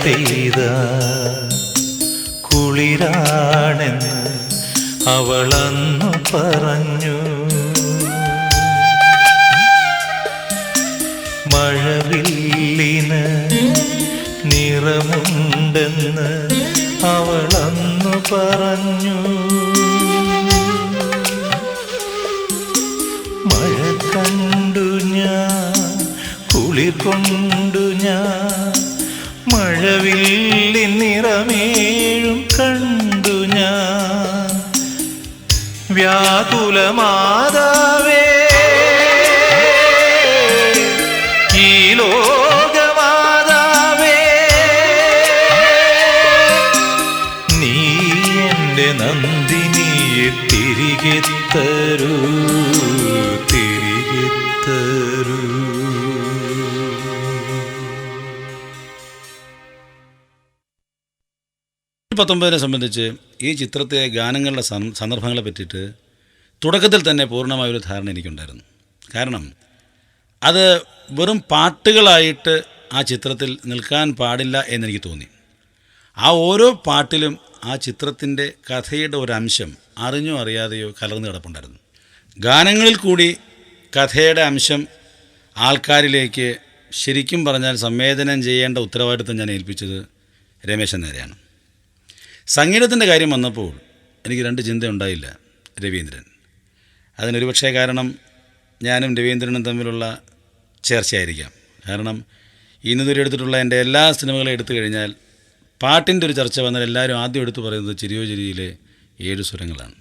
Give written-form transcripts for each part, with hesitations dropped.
പെയ്ത കുളിരാണെന്ന് അവളന്നു പറഞ്ഞു. മഴവില്ലിന് നിറമുണ്ടെന്ന് അവളന്നു പറഞ്ഞു. മഴ കണ്ടു ഞാൻ, കുളിർ കൊണ്ടു ഞാൻ, മഴവില്ലിൻ നിറമേഴും കണ്ടു ഞാൻ. വ്യാകുലമാതാവേ, ഈ ലോകമാതാവേ, നീ എൻ്റെ നന്ദിനിയെ തിരികെ തരൂ, തിരികെ തരൂ. സംബന്ധിച്ച് ഈ ചിത്രത്തിലെ ഗാനങ്ങളുടെ സന്ദർഭങ്ങളെ പറ്റിയിട്ട് തുടക്കത്തിൽ തന്നെ പൂർണ്ണമായൊരു ധാരണ എനിക്കുണ്ടായിരുന്നു. കാരണം അത് വെറും പാട്ടുകളായിട്ട് ആ ചിത്രത്തിൽ നിൽക്കാൻ പാടില്ല എന്നെനിക്ക് തോന്നി. ആ ഓരോ പാട്ടിലും ആ ചിത്രത്തിൻ്റെ കഥയുടെ ഒരംശം അറിഞ്ഞോ അറിയാതെയോ കലർന്നു കിടപ്പുണ്ടായിരുന്നു. ഗാനങ്ങളിൽ കൂടി കഥയുടെ അംശം ആൾക്കാരിലേക്ക് ശരിക്കും പറഞ്ഞാൽ സംവേദനം ചെയ്യേണ്ട ഉത്തരവാദിത്വം ഞാൻ ഏൽപ്പിച്ചത് രമേശൻ നേരെയാണ്. സംഗീതത്തിൻ്റെ കാര്യം വന്നപ്പോൾ എനിക്ക് രണ്ട് ചിന്തയുണ്ടായില്ല. രവീന്ദ്രൻ. അതിനൊരു പക്ഷേ കാരണം ഞാനും രവീന്ദ്രനും തമ്മിലുള്ള ചേർച്ചയായിരിക്കാം. കാരണം ഇന്നുവരെ എടുത്തിട്ടുള്ള എൻ്റെ എല്ലാ സിനിമകളും എടുത്തു കഴിഞ്ഞാൽ പാട്ടിൻ്റെ ഒരു ചർച്ച വന്നാൽ എല്ലാവരും ആദ്യം എടുത്തു പറയുന്നത് ചിരിയോ ചിരിയിലെ 7 സ്വരങ്ങളാണ്.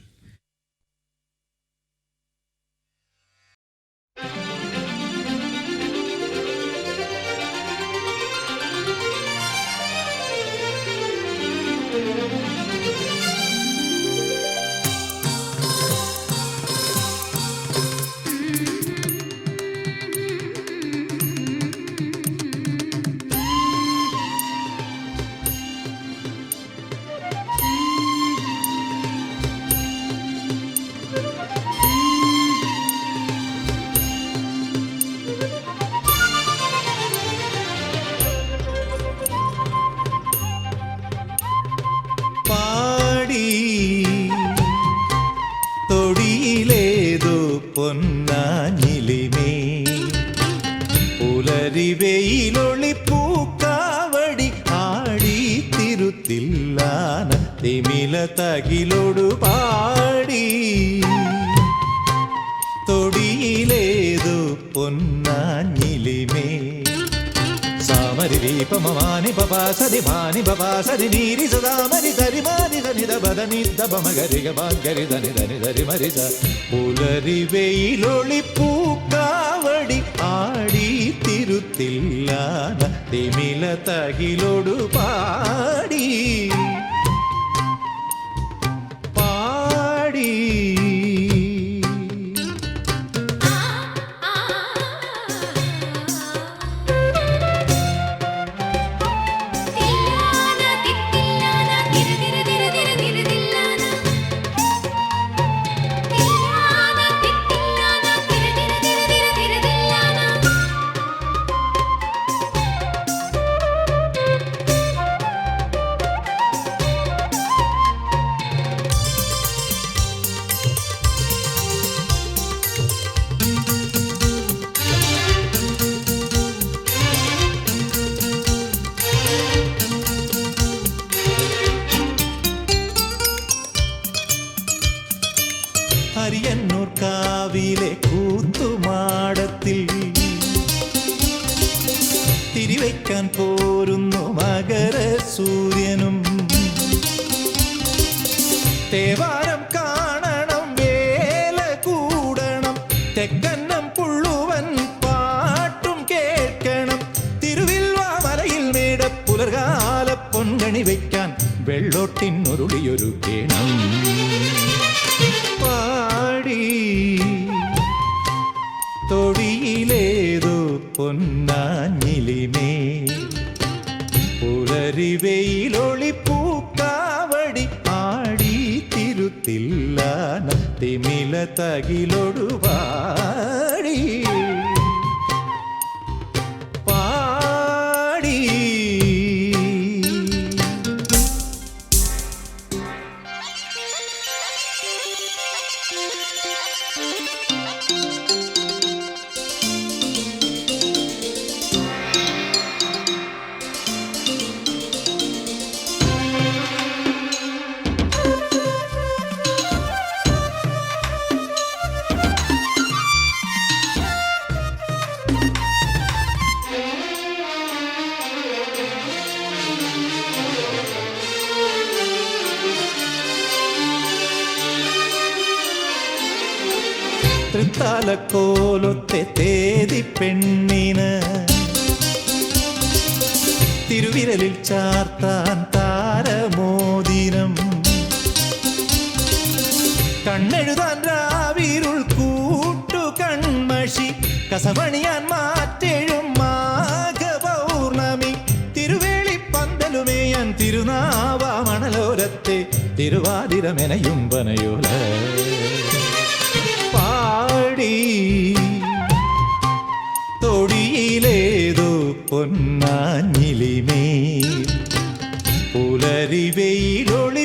പൊന്നാഞ്ഞിലിമേ പുലരിവെയിലൊളിപ്പൂക്കാവടി ആടി തിരുത്തില്ലാന തിമില തകിലൊടു പാടി. തൊടിയിലേതു പൊന്നാഞ്ഞിലിമേ സാമരിപമമാനി പപാസരി മാനി പപാസരി നീരി സദാമരി തരിമാനി ധനിത ബദനി ദബമഗരിഗ ബാഗരി ധനി ധനി ധരി മരിസ. പുലരിവെയിലൊളിപ്പൂക്കാവടി ആടി തിരുത്തില്ലാന തിമില തകിലൊടു പാടി പാടി. ഹരിയന്നൂർ കാവിലെ കൂത്തുമാടത്തിൽ തിരിവയ്ക്കാൻ പോരുന്നു മകര സൂര്യനും. തേവാരം കാണണം, വേല കൂടണം, തെക്കന്നം പുള്ളുവൻ പാട്ടും കേൾക്കണം. തിരുവിൽവാമലയിൽ മേട പുലർകാല പൊൻകണി വയ്ക്കാൻ വെള്ളോട്ടിനൊരുളിയൊരു കേണം പാടി. തൊടിയിലേതു പൊന്നാഞ്ഞിലിമേ പുലരിവെയിലൊളിപ്പൂക്കാവടി ആടി തിരുത്തില്ലാന തിമില തകിലൊടു പാടി പാടി. താലക്കോലൊത്തെ തേതി പെണ്ണിന് തിരുവിരലിൽ ചാർത്താൻ താരമോതിരം കണ്ണെഴുതാൻ രാവിരുൾ കൂട്ടു കൺമഷി കസമണിയാൻ മാറ്റെഴും മാഘപൗർണമി തിരുവേളി പന്തലുമേയാൻ തിരുനാവ മണലോരത്തെ തിരുവാതിരമെനയും പനയോല പാടി തൊടിയിലേതോ പൊന്നാഞ്ഞിലിമേൽ പുലരി വെയിലൊളിപ്പൂക്കാവടി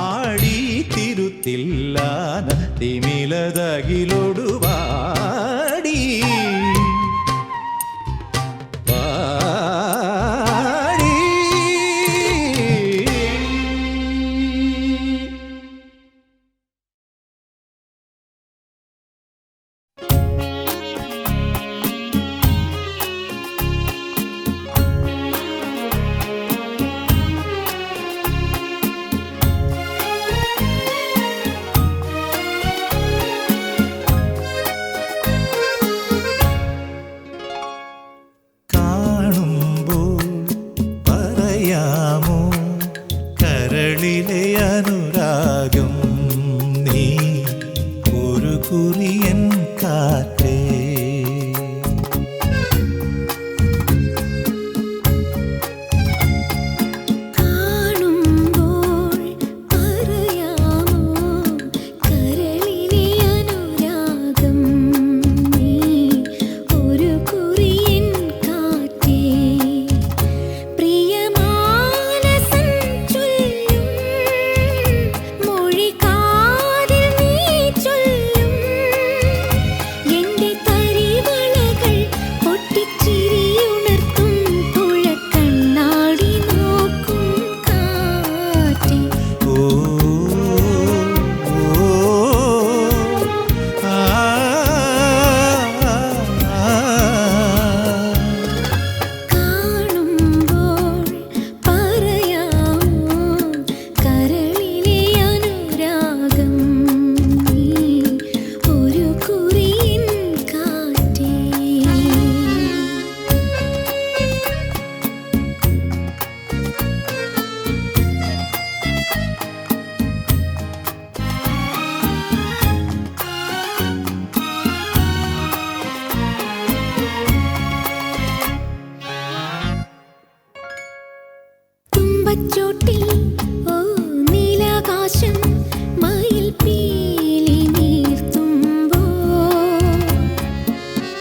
ആടി തിരുത്തില്ലാന തിമിലതകിലൊടുവാടി കരളിലെ അനുരാഗം നീ ഒരു കുറിയൻ കാറ്റേ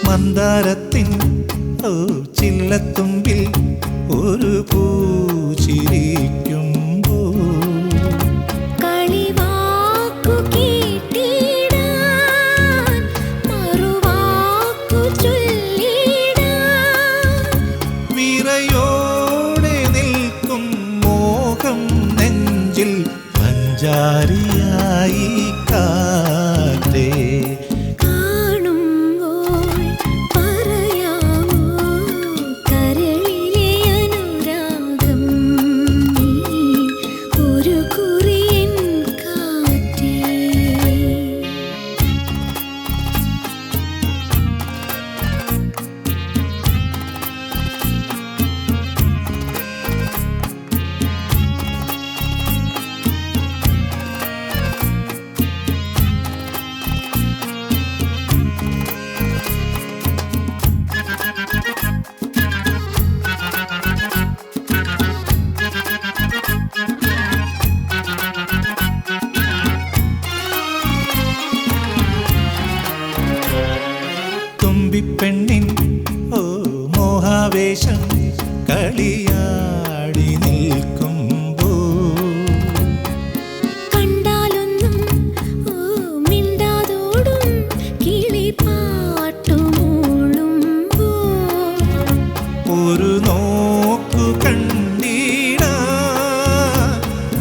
മന്ദാരത്തിൻ ചില്ലത്തുമ്പിൽ ഒരു പൂച്ചിരിക്കുമ്പോ കളിവാക്കു കേട്ടിടാൻ മറുവാക്കു ചൊല്ലിടാൻ വിറയോടെ നിൽക്കും മോഹം നെഞ്ചിൽ മഞ്ചാരിയായി കാറ്റേ തുമ്പിപ്പെണ്ണിൻ മോഹാവേശം കളിയാടി നിൽക്കുമ്പോ കണ്ടാലൊന്നും മിണ്ടാതോടും കിളിപ്പാട്ടുമൂളുമ്പോ ഒരു നോക്കു കണ്ടീടാ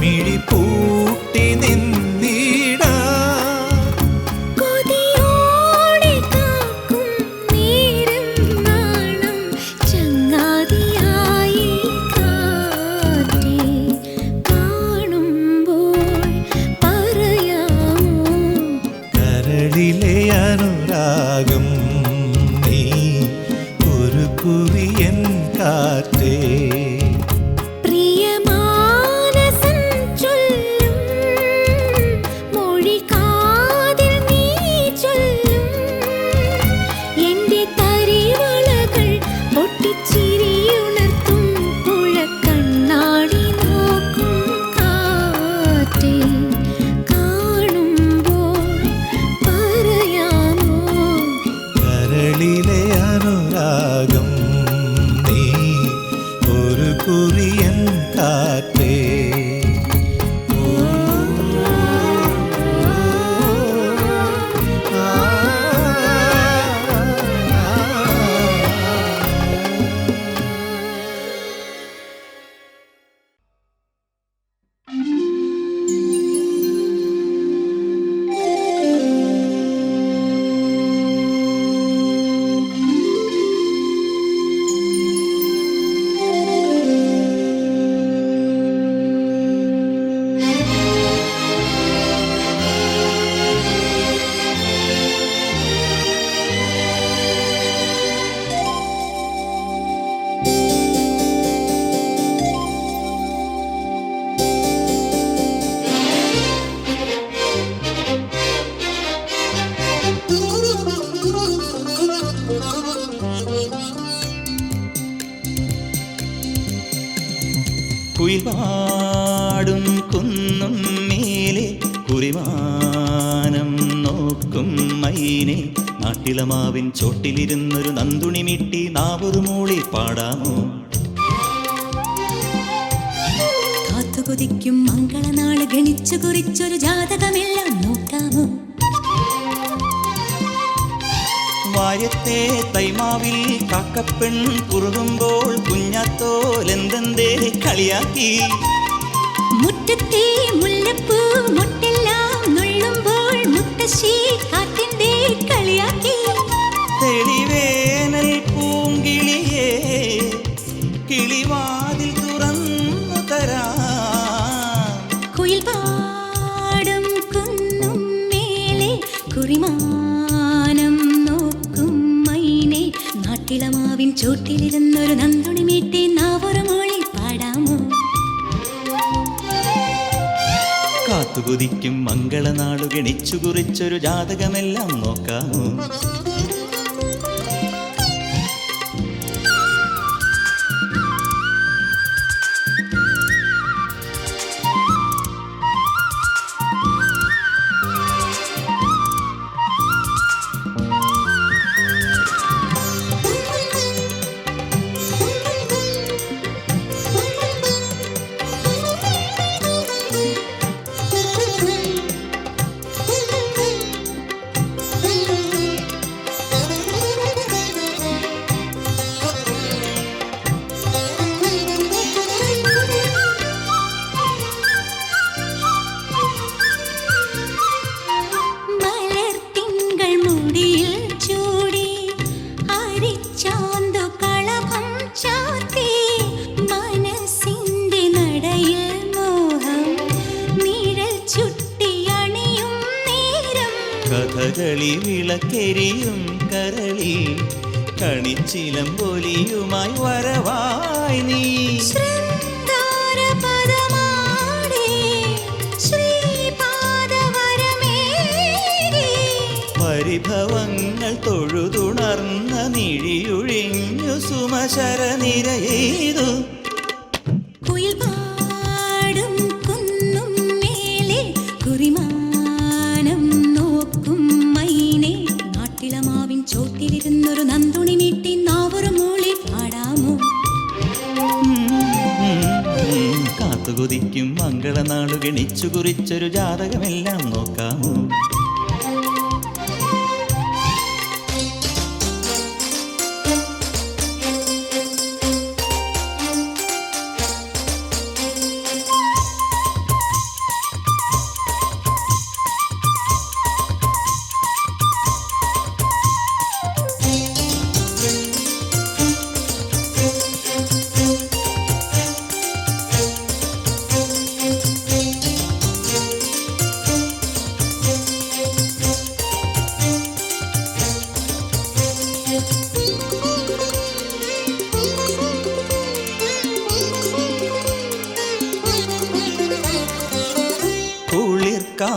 മിഴി പൂട്ടി നിന്നീടാ കരളിലെ കാറ്റേ പ്രിയമാനസൻ ചൊല്ലും മൊഴി കാതിൽ നീ ചൊല്ലും എൻ്റെ തരിവളകൾ പൊട്ടിച്ചിരിയുണർത്തും പുഴക്കണ്ണാടി നോക്കും കാറ്റേ കാണുമ്പോൾ പറയാമോ കരളിലെ അനുരാഗം നീ ഒരു കുറിയൻ കാറ്റേ കുയിൽപാടും കുന്നും മേലെ കുറിമാനം നോക്കും മൈനെ നാട്ടിലമാവിൻ ചോട്ടിലിരുന്നൊരു നന്ദുണി മിട്ടി നാവൊരു മൂളി പാടാമോ കാത്തുകൊതിക്കും മംഗളനാള് ഗണിച്ചു കുറിച്ചൊരു ജാതകമെല്ലാം നോക്കാമോ വാര്യത്തെ തൈമാവിൽ കാക്കപ്പെൺ കുറുകുമ്പോൾ കുഞ്ഞാത്തോലെന്തെന്തേ കളിയാക്കി മുറ്റത്തെ മുല്ലപ്പൂ മുട്ടെല്ലാം നുള്ളുമ്പോൾ മുത്തശ്ശി കാറ്റിന്റെ കളിയാക്കി തെളിവേനൽ പൂങ്കിളിയേ കിളിവാതിൽ തുറന്നു തരാം കുയിൽപാടും കുന്നും മേലെ കുറിമാനം നോക്കും മൈനെ നാട്ടിലമാവിൻ ചോട്ടിലിരുന്നൊരു നന്ദുണി മീട്ടി നാവൊരു മോളി പാടാമോ കാത്തുകുതിക്കും മംഗളനാളു ഗണിച്ചു കുറിച്ചൊരു ജാതകമെല്ലാം നോക്കാമോ കഥകളി വിളക്കെരിയും കരളി കണിച്ചിലമ്പൊലിയുമായി വരവായി നീ പരിഭവങ്ങൾ തൊഴുതുണർന്ന നിഴിയൊഴിഞ്ഞു സുമശരനിരയേതു കുയിൽപാടും കുന്നും മേലെ കുറിമാനം നോക്കും മൈനെ നാട്ടിലമാവിൻ ചോട്ടിലിരുന്നൊരു നന്ദുണി മീട്ടി നാവൊരു മൂളി പാടാമോ കാത്തുകുതിക്കും മംഗളനാളു ഗണിച്ചു കുറിച്ചൊരു ജാതകമെല്ലാം നോക്കാമോ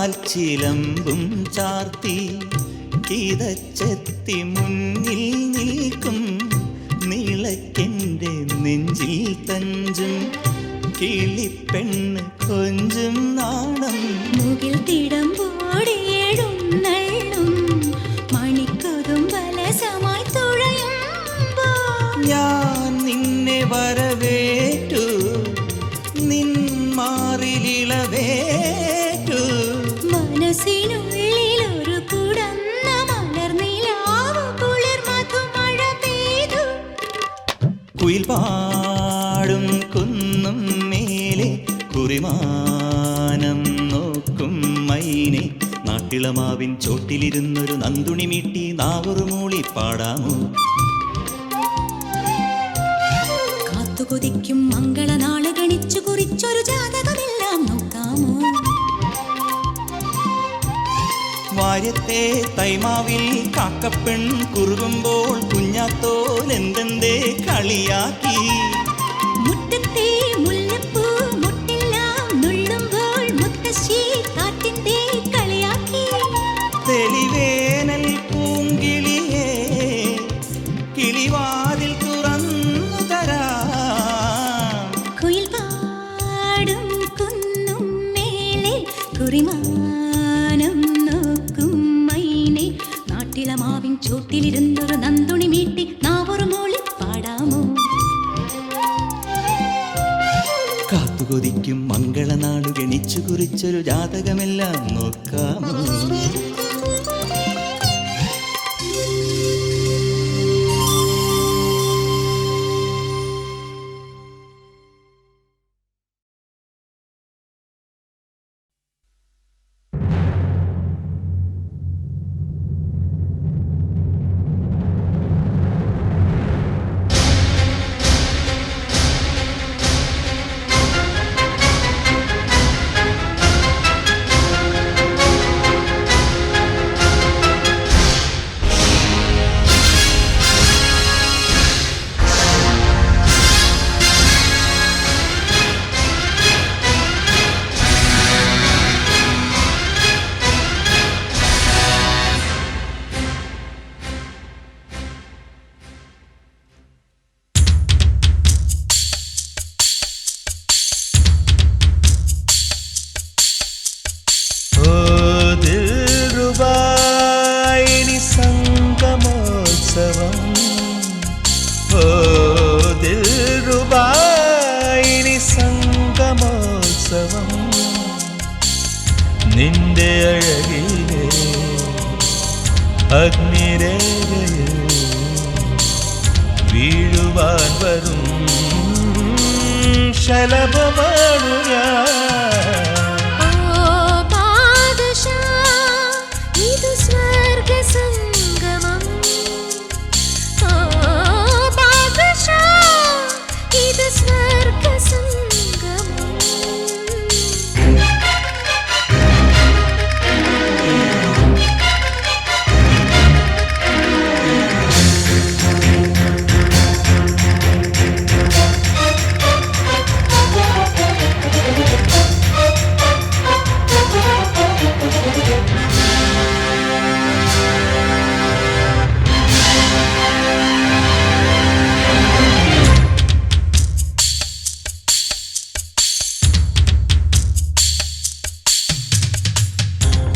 കാൽച്ചിലമ്പും ചാർത്തി കിതച്ചെത്തി മുന്നിൽ നിൽക്കും നീളക്കെൻ്റെ നെഞ്ചിൽ തഞ്ചും കിളിപ്പെണ്ണ് കൊഞ്ചും നാണം മുകിൽ തിടമ്പോടിയേടും നള്ളും മണിക്കൊതും വലസമായി തുഴയുമ്പോൾ ഞാൻ നിന്നെ വരവേറ്റു നിൻ മാറിലിളവേറ്റു മനസ്സിനുള്ളിൽ ഒരു കുടന്ന മലർനിലാവ് കുളിർ മധുമഴ പെയ്തു കുയിൽ പാടും കുന്നും മേലെ കുറിമാനം നോക്കും മൈനെ നാട്ടിളമാവിൻ ചോട്ടിലിരുന്നൊരു നന്ദുണി മീട്ടി നാവൊരു മൂളി പാടാമോ കാത്തുകൊതിക്കും മംഗളനാള് ഗണിച്ചു കുറിച്ചൊരു ജാതകമെല്ലാം നോക്കാമോ വാര്യത്തെ തൈമാവിൽ കാക്കപ്പെൺ കുറുകുമ്പോൾ കുഞ്ഞാത്തോൻ എന്തെന്തേ കളിയാക്കി മുറ്റത്തെ മുല്ലപ്പൂ മുട്ടെല്ലാം നുള്ളുമ്പോൾ മുത്തശ്ശി കാറ്റിന്റെ കളിയാക്കി തെളിവേനൽ പൂങ്കിളിയേ കിളിവാതിൽ തുറന്നു തരാം കുയിൽ പാടും കുന്നും മേലെ കുറിമാനം നോക്കും മൈനെ നാട്ടിളമാവിൻ ചോട്ടിലിരുന്നൊരു നന്ദുണി മീട്ടി നാവൊരു മൂളി പാടാമോ കാത്തുകൊതിക്കും മംഗളനാളു ഗണിച്ചു കുറിച്ചൊരു ജാതകമെല്ലാം നോക്കാമോ നിന്റെ അഴകിലെ അഗ്നിരേഖയിൽ വീഴുവാൻ വരും ശലഭമാണു ഞാൻ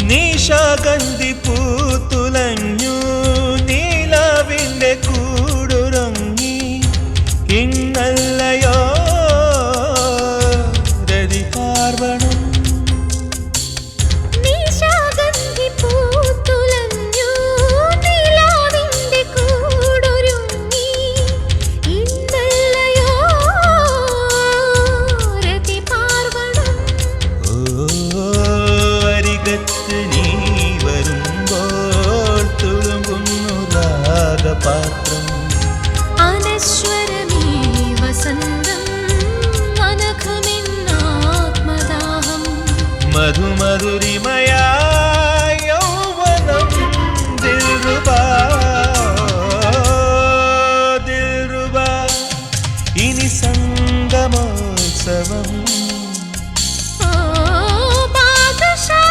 നിശാഗന്ധി പൂത്തുലഞ്ഞു നീലാവിന്റെ കൂടുറങ്ങി ഇന്നല്ലയോ രതി പാർവണം നിശാഗന്ധി പൂത്തുലഞ്ഞു നീലാവിന്റെ കൂടുറങ്ങി ഇന്നല്ലയോ രതി പാർവണം അരികത്ത് നീ വരുമ്പോൾ തുളുമ്പുന്നു രാഗപാത്രം അനശ്വരമീ വസന്തം അനഘമെന്നാത്മദാഹം മധുമധുരിമയാ യൗവനം ദിൽറുബാ ദിൽറുബാ ഇനി സംഗമോത്സവം ഓ ബാദശാ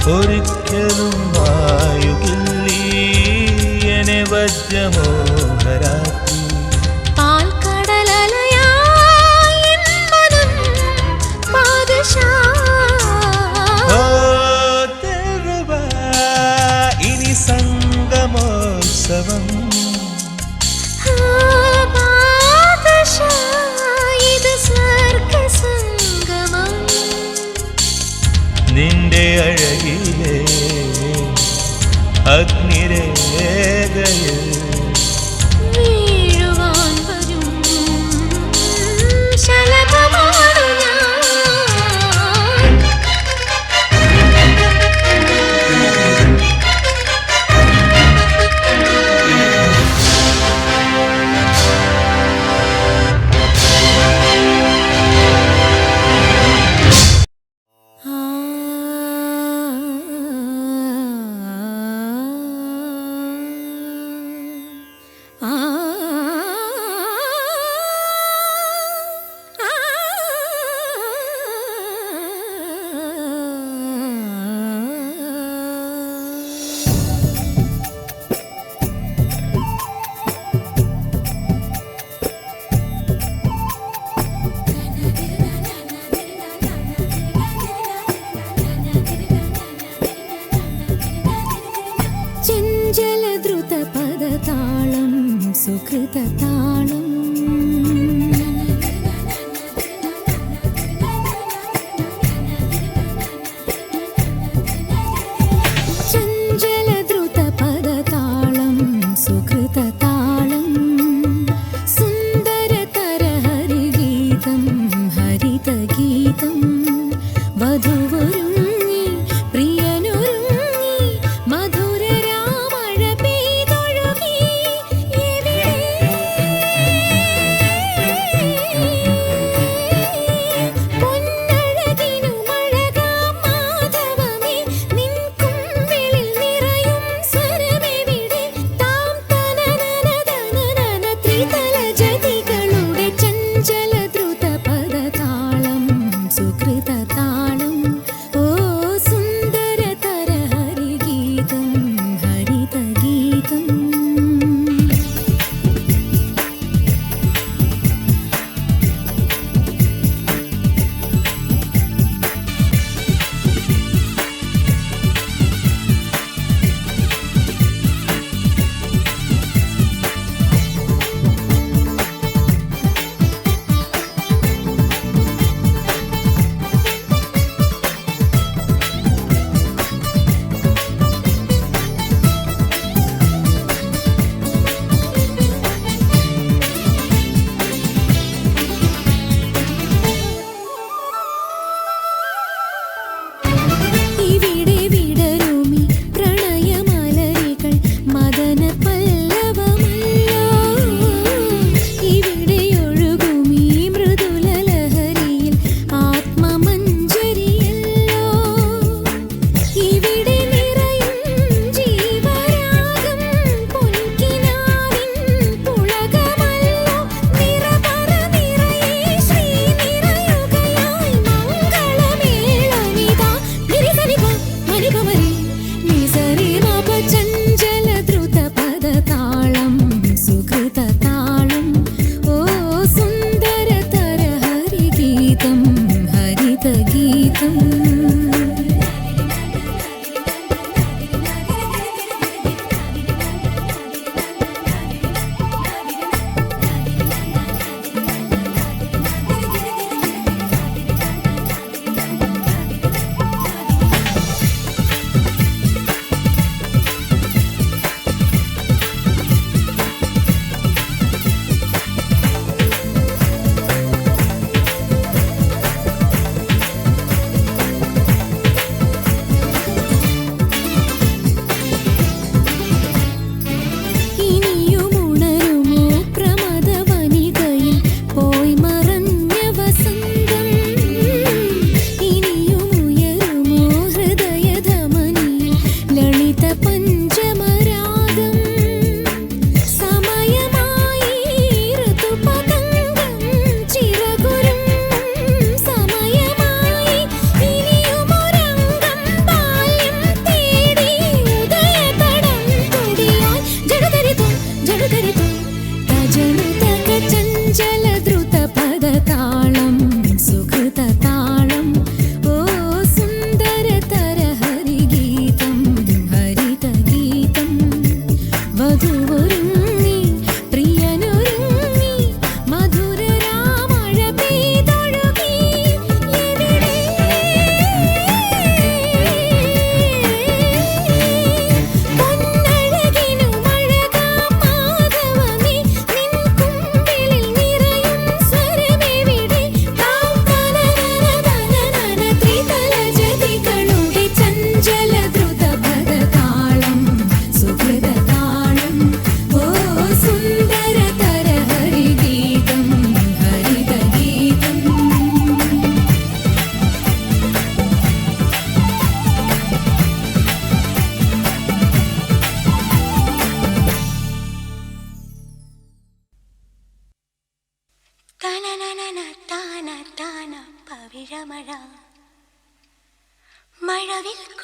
ഒരിക്കലും വായുകില്ലീ എന്നെ വജ്രമോഹരാത്രി പാൽക്കടലലയായി എൻ മനം പാദശാ ഓ തരുവാ ഇനി സംഗമോത്സവം പാദശാ ഇത് സ്വർഗസംഗമം നിന്റെ അഴകിലെ അഗ്നിരേഖയിൽ വീഴുവാൻ വരും ശലഭമാണു ഞാൻ ചെഞ്ചലദ്രുതപദതാളം സുകൃതതാളം ചഞ്ചലദ്രുതപദതാളം സുകൃതതാളം സുന്ദരതരഹരിഗീതം ഹരിതഗീതം വധുവൊരുങ്ങി പ്രിയനൊരുങ്ങി മധുരരാമഴ പെയ്തൊഴുകി എവിടെ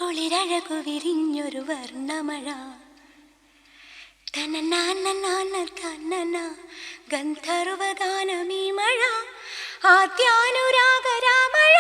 കുളിരഴകു വിരിഞ്ഞൊരു വർണ്ണമഴ തനനാന ഗന്ധർവഗാനമീ മഴ ആദ്യാനുരാഗരാമഴ.